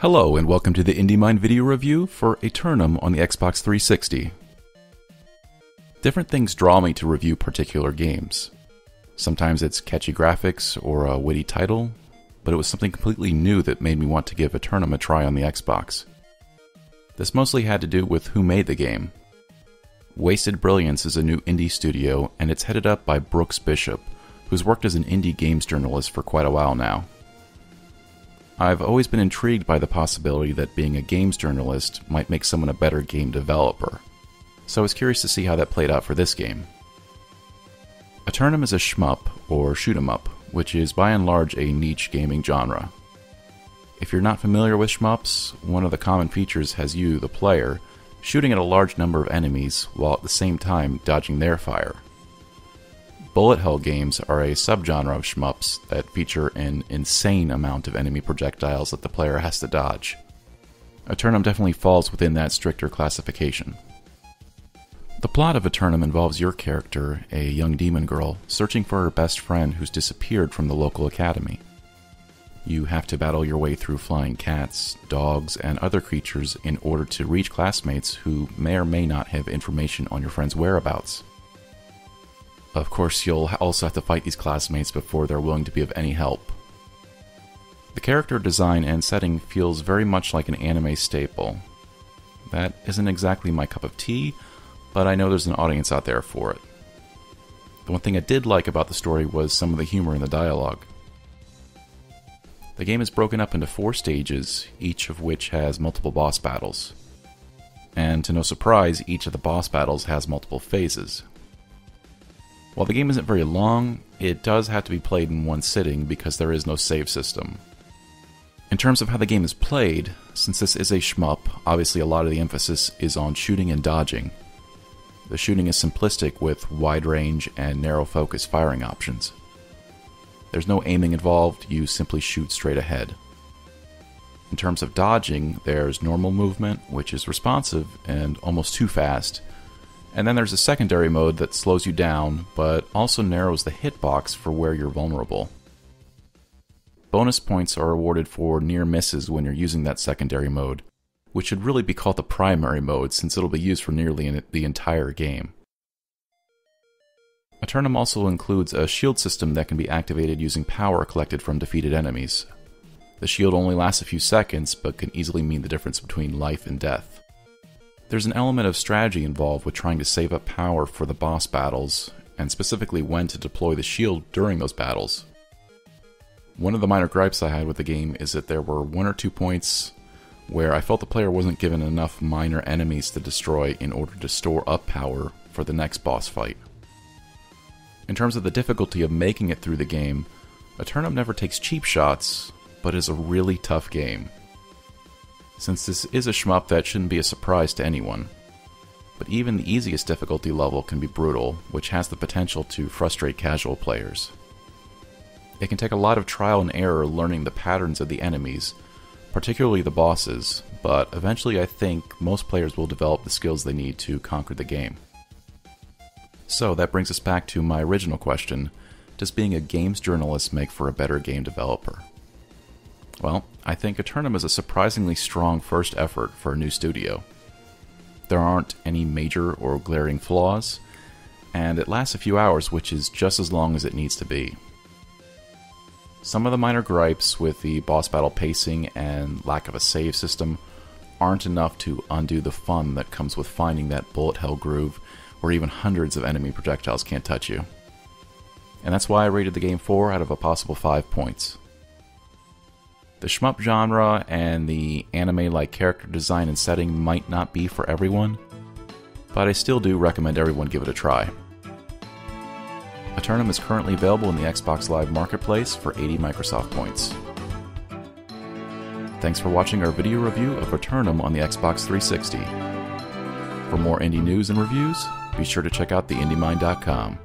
Hello and welcome to the Indie Mind video review for Aeternum on the Xbox 360. Different things draw me to review particular games. Sometimes it's catchy graphics or a witty title, but it was something completely new that made me want to give Aeternum a try on the Xbox. This mostly had to do with who made the game. Wasted Brilliance is a new indie studio, and it's headed up by Brooks Bishop, who's worked as an indie games journalist for quite a while now. I've always been intrigued by the possibility that being a games journalist might make someone a better game developer, so I was curious to see how that played out for this game. Aeternum is a shmup, or shoot-'em-up, which is by and large a niche gaming genre. If you're not familiar with shmups, one of the common features has you, the player, shooting at a large number of enemies while at the same time dodging their fire. Bullet hell games are a subgenre of shmups that feature an insane amount of enemy projectiles that the player has to dodge. Aeternum definitely falls within that stricter classification. The plot of Aeternum involves your character, a young demon girl, searching for her best friend who's disappeared from the local academy. You have to battle your way through flying cats, dogs, and other creatures in order to reach classmates who may or may not have information on your friend's whereabouts. Of course, you'll also have to fight these classmates before they're willing to be of any help. The character design and setting feels very much like an anime staple. That isn't exactly my cup of tea, but I know there's an audience out there for it. The one thing I did like about the story was some of the humor in the dialogue. The game is broken up into 4 stages, each of which has multiple boss battles. And to no surprise, each of the boss battles has multiple phases. While the game isn't very long, it does have to be played in one sitting because there is no save system. In terms of how the game is played, since this is a shmup, obviously a lot of the emphasis is on shooting and dodging. The shooting is simplistic with wide range and narrow focus firing options. There's no aiming involved, you simply shoot straight ahead. In terms of dodging, there's normal movement, which is responsive and almost too fast. And then there's a secondary mode that slows you down, but also narrows the hitbox for where you're vulnerable. Bonus points are awarded for near misses when you're using that secondary mode, which should really be called the primary mode since it'll be used for nearly the entire game. Aeternum also includes a shield system that can be activated using power collected from defeated enemies. The shield only lasts a few seconds, but can easily mean the difference between life and death. There's an element of strategy involved with trying to save up power for the boss battles, and specifically when to deploy the shield during those battles. One of the minor gripes I had with the game is that there were 1 or 2 points where I felt the player wasn't given enough minor enemies to destroy in order to store up power for the next boss fight. In terms of the difficulty of making it through the game, Aeternum never takes cheap shots, but is a really tough game. Since this is a shmup, that shouldn't be a surprise to anyone. But even the easiest difficulty level can be brutal, which has the potential to frustrate casual players. It can take a lot of trial and error learning the patterns of the enemies, particularly the bosses, but eventually I think most players will develop the skills they need to conquer the game. So that brings us back to my original question: does being a games journalist make for a better game developer? Well, I think Aeternum is a surprisingly strong first effort for a new studio. There aren't any major or glaring flaws, and it lasts a few hours, which is just as long as it needs to be. Some of the minor gripes with the boss battle pacing and lack of a save system aren't enough to undo the fun that comes with finding that bullet hell groove where even hundreds of enemy projectiles can't touch you. And that's why I rated the game 4 out of a possible 5 points. The shmup genre and the anime-like character design and setting might not be for everyone, but I still do recommend everyone give it a try. Aeternum is currently available in the Xbox Live Marketplace for 80 Microsoft points. Thanks for watching our video review of Aeternum on the Xbox 360. For more indie news and reviews, be sure to check out theindiemind.com.